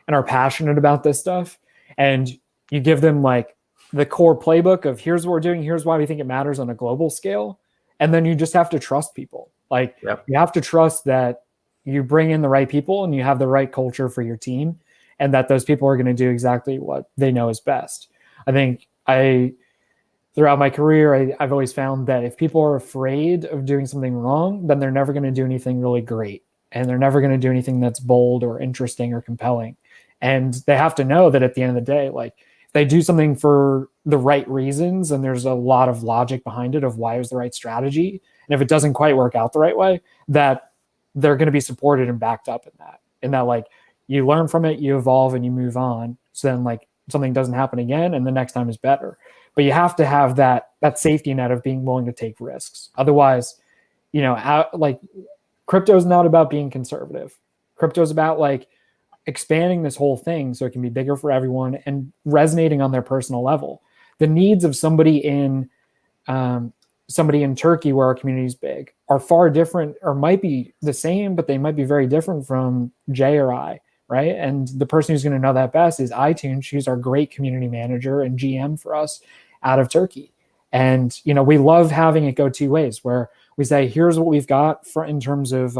and are passionate about this stuff. And you give them like the core playbook of here's what we're doing, here's why we think it matters on a global scale. And then you just have to trust people. Like you have to trust that you bring in the right people and you have the right culture for your team and that those people are going to do exactly what they know is best. I think throughout my career, I've always found that if people are afraid of doing something wrong, then they're never going to do anything really great. And they're never going to do anything that's bold or interesting or compelling. And they have to know that at the end of the day, like if they do something for the right reasons and there's a lot of logic behind it of why it was the right strategy, and if it doesn't quite work out the right way, that they're going to be supported and backed up in that like you learn from it, you evolve and you move on. So then like something doesn't happen again and the next time is better. But you have to have that safety net of being willing to take risks. Otherwise, like crypto is not about being conservative. Crypto is about like expanding this whole thing so it can be bigger for everyone and resonating on their personal level. The needs of somebody in Turkey where our community is big are far different or might be the same, but they might be very different from Jay or I, right? And the person who's going to know that best is iTunes. She's our great community manager and GM for us out of Turkey. And, we love having it go two ways where we say, here's what we've got in terms of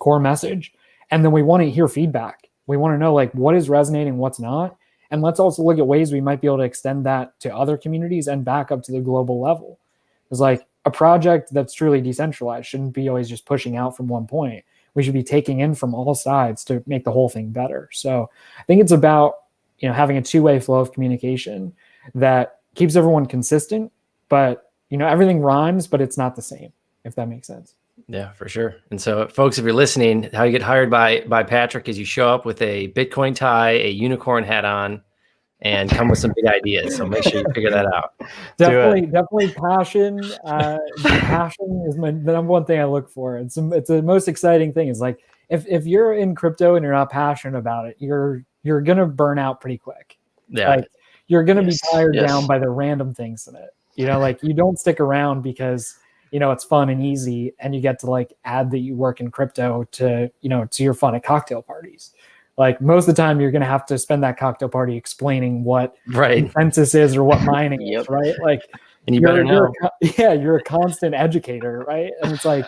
core message. And then we want to hear feedback. We want to know like what is resonating, what's not. And let's also look at ways we might be able to extend that to other communities and back up to the global level. It's like a project that's truly decentralized shouldn't be always just pushing out from one point. We should be taking in from all sides to make the whole thing better. So I think it's about, having a two-way flow of communication that keeps everyone consistent, but, everything rhymes, but it's not the same, if that makes sense. Yeah, for sure. And so folks, if you're listening, how you get hired by Patrick is you show up with a Bitcoin tie, a unicorn hat on, and come with some big ideas. So make sure you figure that out. Definitely passion. Passion is the number one thing I look for. It's the most exciting thing is like, if you're in crypto and you're not passionate about it, you're going to burn out pretty quick. Yeah. Like you're going to be tired down by the random things in it. Like you don't stick around because, it's fun and easy and you get to like add that you work in crypto to your fun at cocktail parties. Like most of the time you're going to have to spend that cocktail party explaining what consensus is or what mining is, right? Like, and you better know. You're a constant educator, right? And it's like,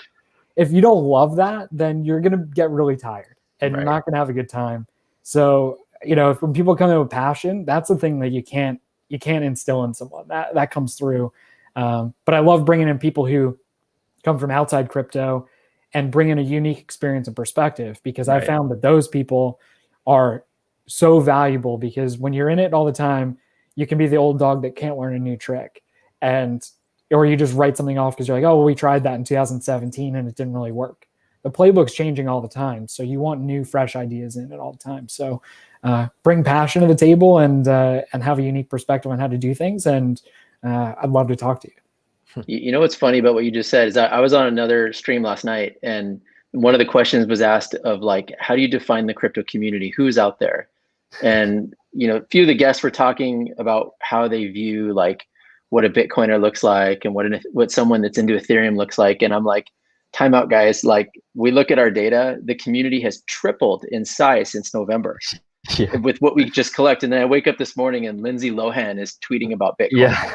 if you don't love that, then you're going to get really tired and you're not going to have a good time. So, when people come in with passion, that's the thing that you can't instill in someone that comes through. But I love bringing in people who come from outside crypto and bring in a unique experience and perspective, because I found that those people are so valuable, because when you're in it all the time, you can be the old dog that can't learn a new trick, or you just write something off because you're like, oh, well, we tried that in 2017 and it didn't really work. The playbook's changing all the time. So you want new, fresh ideas in it all the time. So bring passion to the table and have a unique perspective on how to do things. And I'd love to talk to you. What's funny about what you just said is I was on another stream last night, and one of the questions was asked of like, how do you define the crypto community? Who's out there? And, a few of the guests were talking about how they view like what a Bitcoiner looks like and what someone that's into Ethereum looks like. And I'm like, time out, guys. Like, we look at our data, the community has tripled in size since November. with what we just collected. And then I wake up this morning and Lindsay Lohan is tweeting about Bitcoin. Yeah.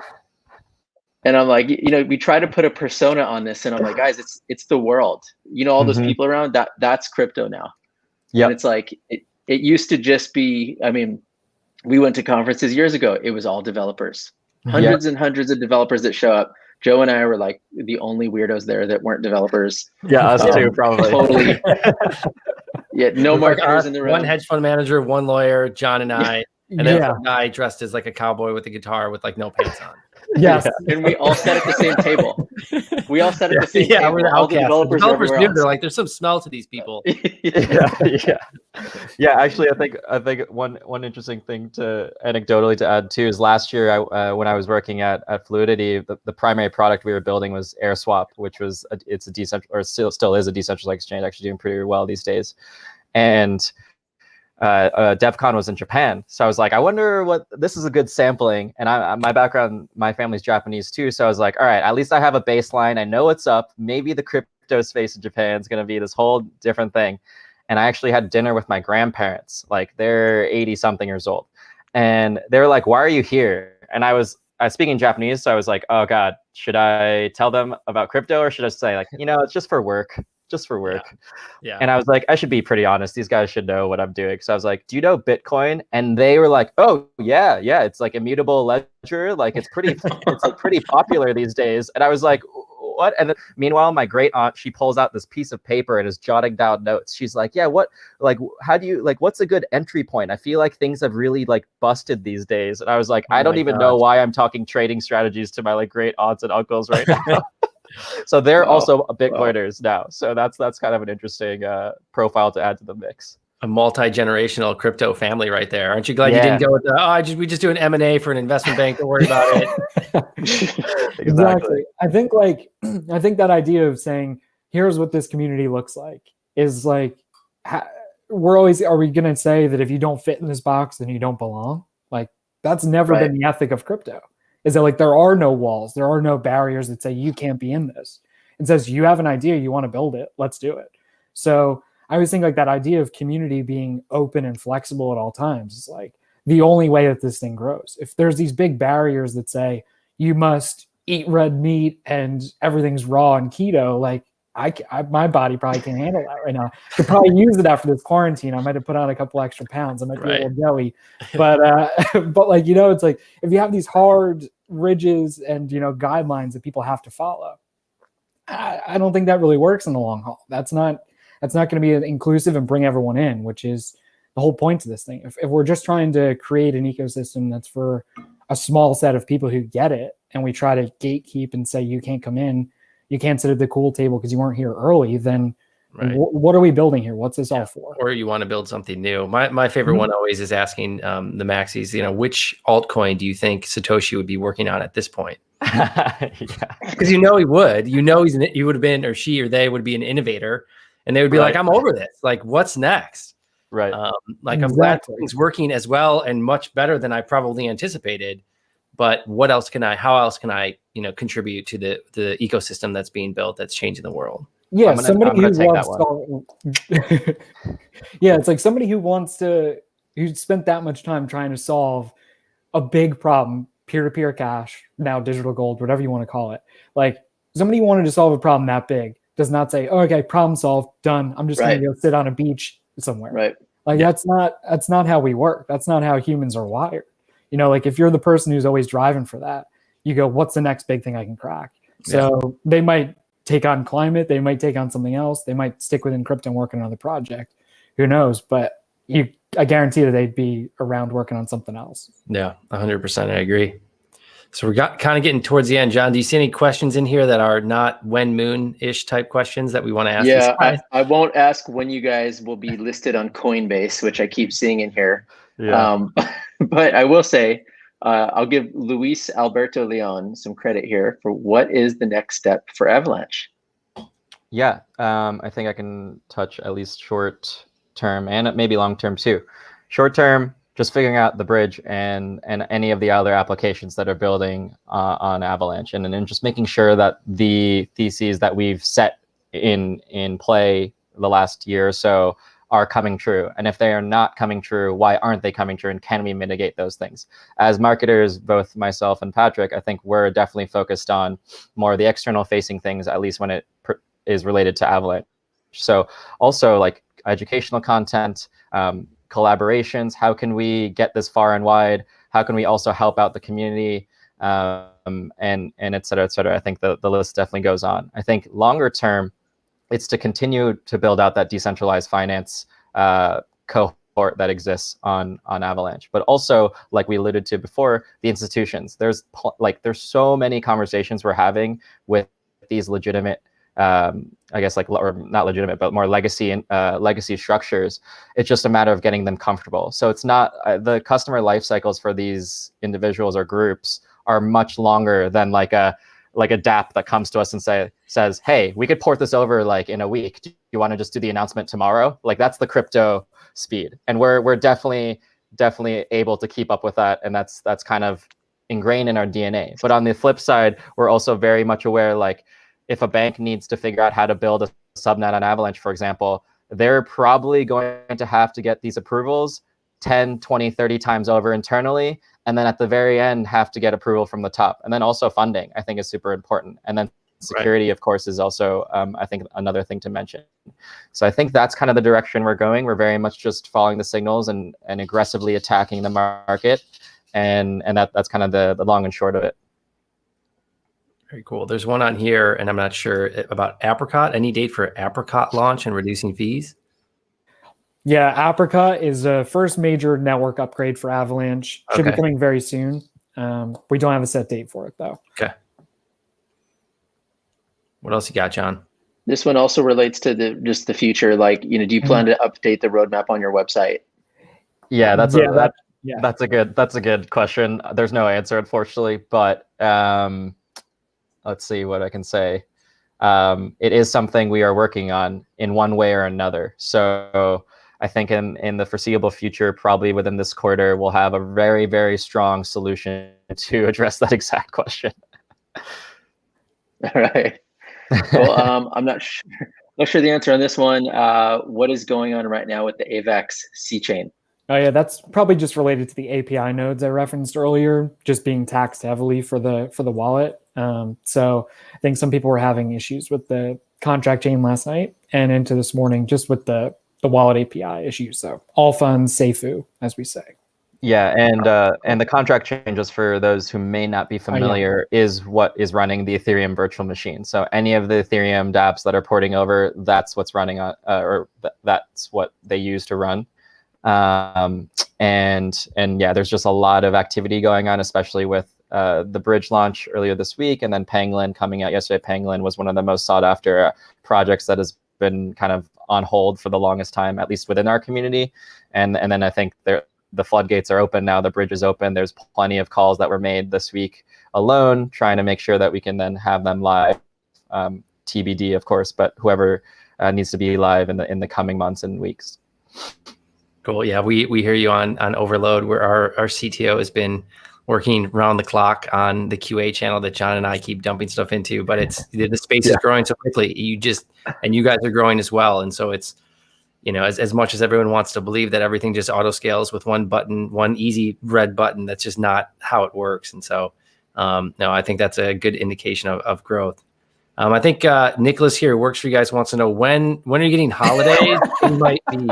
And I'm like, we try to put a persona on this, and I'm like, guys, it's the world. All those people around, that's crypto now. Yeah. And it's like it used to just be, I mean, we went to conferences years ago. It was all developers, hundreds and hundreds of developers that show up. Joe and I were like the only weirdos there that weren't developers. Yeah, us too, probably. Totally. Yeah, no marketers in the room. One hedge fund manager, one lawyer, John and I, and then a guy dressed as like a cowboy with a guitar with like no pants on. Yes. And we all sat at the same table. We all sat at the same table. Yeah, we're the all the developers everywhere knew. else. They're like, there's some smell to these people. Yeah. Actually, I think one interesting thing to anecdotally to add too is last year when I was working at Fluidity, the primary product we were building was AirSwap, which was it's a still is a decentralized exchange, actually doing pretty well these days, and. DevCon was in Japan, so I was like, I wonder what this is a good sampling. And my background, my family's Japanese too, so I was like, all right, at least I have a baseline. I know what's up. Maybe the crypto space in Japan is going to be this whole different thing. And I actually had dinner with my grandparents, like they're 80 something years old, and they were like, "Why are you here?" And I was speaking Japanese, so I was like, "Oh God, should I tell them about crypto or should I say like, it's just for work?" Just for work. Yeah. And I was like, I should be pretty honest. These guys should know what I'm doing. So I was like, do you know Bitcoin? And they were like, oh yeah. It's like immutable ledger. Like it's like pretty popular these days. And I was like, what? And then, meanwhile, my great aunt, she pulls out this piece of paper and is jotting down notes. She's like, yeah, how do you, what's a good entry point? I feel like things have really busted these days. And I was like, I don't even know why I'm talking trading strategies to my great aunts and uncles right now. So they're also Bitcoiners now. So that's kind of an interesting profile to add to the mix. A multi-generational crypto family right there. Aren't you glad you didn't go with we just do an M&A for an investment bank. Don't worry about it. Exactly. I think that idea of saying, here's what this community looks like is like, are we going to say that if you don't fit in this box, then you don't belong? Like that's never been the ethic of crypto. Is that there are no walls, there are no barriers that say you can't be in this. It says you have an idea, you want to build it, let's do it. So I always think that idea of community being open and flexible at all times is the only way that this thing grows. If there's these big barriers that say you must eat red meat and everything's raw and keto, my body probably can't handle that right now. I could probably use it after this quarantine. I might have put on a couple extra pounds. I might be a little jelly, but it's like if you have these hard ridges and guidelines that people have to follow, I don't think that really works in the long haul. That's not going to be inclusive and bring everyone in, which is the whole point of this thing. If we're just trying to create an ecosystem that's for a small set of people who get it, and we try to gatekeep and say you can't come in, you can't sit at the cool table because you weren't here early, then what are we building here? What's this all for? Or you want to build something new. My favorite one always is asking the maxis, which altcoin do you think Satoshi would be working on at this point? Because he would. He would have been, or she or they would be an innovator, and they would be like, I'm over this. Like, what's next? Right. I'm glad things working as well and much better than I probably anticipated. But how else can I, contribute to the ecosystem that's being built, that's changing the world? Yeah, somebody who spent that much time trying to solve a big problem, peer-to-peer cash, now digital gold, whatever you want to call it. Like somebody who wanted to solve a problem that big does not say, oh, okay, problem solved, done. I'm just going to go sit on a beach somewhere. Right. That's not how we work. That's not how humans are wired. If you're the person who's always driving for that, you go, what's the next big thing I can crack? So they might take on climate. They might take on something else. They might stick within crypto and work on another project. Who knows? But I guarantee that they'd be around working on something else. Yeah, 100%. I agree. So we're kind of getting towards the end. John, do you see any questions in here that are not when moon-ish type questions that we want to ask? Yeah, I won't ask when you guys will be listed on Coinbase, which I keep seeing in here. Yeah. But I will say, I'll give Luis Alberto Leon some credit here for what is the next step for Avalanche. Yeah, I think I can touch at least short term and maybe long term too. Short term, just figuring out the bridge and any of the other applications that are building on Avalanche, and then just making sure that the theses that we've set in play the last year or so are coming true? And if they are not coming true, why aren't they coming true? And can we mitigate those things? As marketers, both myself and Patrick, I think we're definitely focused on more of the external facing things, at least when it is related to Avalanche. So also like educational content, collaborations, how can we get this far and wide? How can we also help out the community? And et cetera, et cetera. I think the list definitely goes on. I think longer term, it's to continue to build out that decentralized finance cohort that exists on Avalanche. But also, like we alluded to before, the institutions. There's so many conversations we're having with these legitimate, I guess, like, or not legitimate, but more legacy structures. It's just a matter of getting them comfortable. So it's not the customer life cycles for these individuals or groups are much longer than like a DApp that comes to us and says, hey, we could port this over like in a week. Do you want to just do the announcement tomorrow? Like, that's the crypto speed. And we're definitely able to keep up with that. And that's kind of ingrained in our DNA. But on the flip side, we're also very much aware, like, if a bank needs to figure out how to build a subnet on Avalanche, for example, they're probably going to have to get these approvals 10, 20, 30 times over internally. And then at the very end, have to get approval from the top. And then also funding, I think, is super important. And then security, right, of course, is also, I think, another thing to mention. So I think that's kind of the direction we're going. We're very much just following the signals and aggressively attacking the market. And that's kind of the long and short of it. Very cool. There's one on here, and I'm not sure about Apricot. Any date for Apricot launch and reducing fees? Yeah, Apricot is the first major network upgrade for Avalanche. Should be coming very soon. We don't have a set date for it, though. Okay. What else you got, John? This one also relates to the future. Like, do you plan to update the roadmap on your website? Yeah, that's a good question. There's no answer, unfortunately, but let's see what I can say. It is something we are working on in one way or another. So I think in the foreseeable future, probably within this quarter, we'll have a very, very strong solution to address that exact question. All right. Well, I'm not sure the answer on this one. What is going on right now with the AVAX C chain? Oh yeah, that's probably just related to the API nodes I referenced earlier, just being taxed heavily for the wallet. So I think some people were having issues with the contract chain last night and into this morning, just with the wallet API issues. So all funds, Seifu, as we say. Yeah, and the contract chain, just for those who may not be familiar, is what is running the Ethereum virtual machine. So any of the Ethereum dApps that are porting over, that's what's running on, that's what they use to run. And yeah, there's just a lot of activity going on, especially with the bridge launch earlier this week, and then Pangolin coming out yesterday. Pangolin was one of the most sought after projects that has been kind of on hold for the longest time, at least within our community. And then I think the floodgates are open now. The bridge is open. There's plenty of calls that were made this week alone, trying to make sure that we can then have them live. TBD, of course, but whoever needs to be live in the coming months and weeks. Cool. Yeah, we hear you on Overload, where our CTO has been working around the clock on the QA channel that John and I keep dumping stuff into. But the space is growing so quickly. And you guys are growing as well. And so it's, as much as everyone wants to believe that everything just auto scales with one button, one easy red button, that's just not how it works. And so, no, I think that's a good indication of growth. I think Nicholas here, who works for you guys, wants to know when are you getting holidays? You might be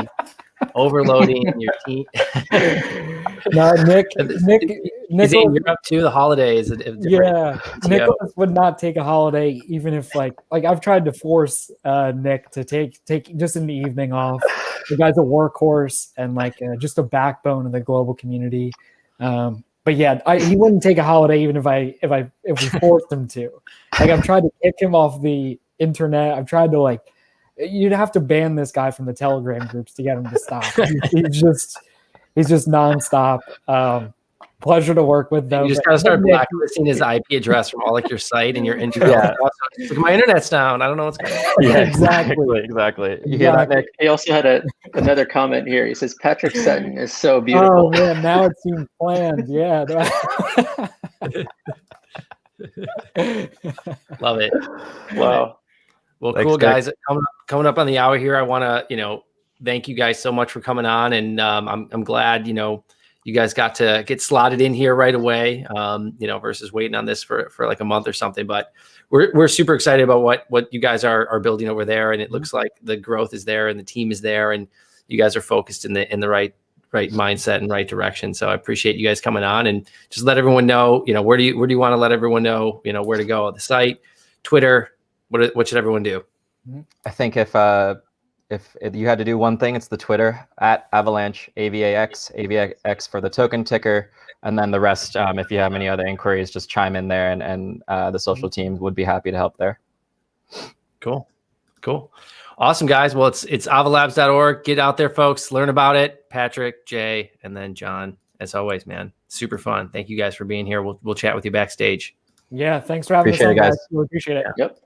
overloading your team. No, Nick is it in Europe too? The holidays. Yeah, Nicholas would not take a holiday, even if like I've tried to force Nick to take just in the evening off. The guy's a workhorse and just a backbone of the global community. But yeah, he wouldn't take a holiday even if we forced him to. I've tried to kick him off the internet. I've tried to you'd have to ban this guy from the Telegram groups to get him to stop. He's just nonstop. Pleasure to work with, though. You just gotta start blacklisting his IP address from all your site and your internet. Yeah. My internet's down. I don't know what's going on. Yeah, exactly. You hear that, Nick? He also had another comment here. He says Patrick Sutton is so beautiful. Oh man, now it seems planned. Yeah. Love it. Wow. Well, thanks, cool, guys. Coming up on the hour here, I want to, thank you guys so much for coming on. And I'm glad, you guys got to get slotted in here right away, versus waiting on this for like a month or something. But we're super excited about what you guys are building over there. And it looks like the growth is there and the team is there, and you guys are focused in the right mindset and right direction. So I appreciate you guys coming on, and just let everyone know, where do you want to let everyone know, where to go? The site, Twitter, what should everyone do? I think if you had to do one thing, it's the Twitter at Avalanche, AVAX for the token ticker. And then the rest, if you have any other inquiries, just chime in there, and the social team would be happy to help there. Cool. Awesome, guys. Well, it's avalabs.org. Get out there, folks. Learn about it. Patrick, Jay, and then John, as always, man. Super fun. Thank you guys for being here. We'll chat with you backstage. Yeah, thanks for having us on, guys. We appreciate it. Yep.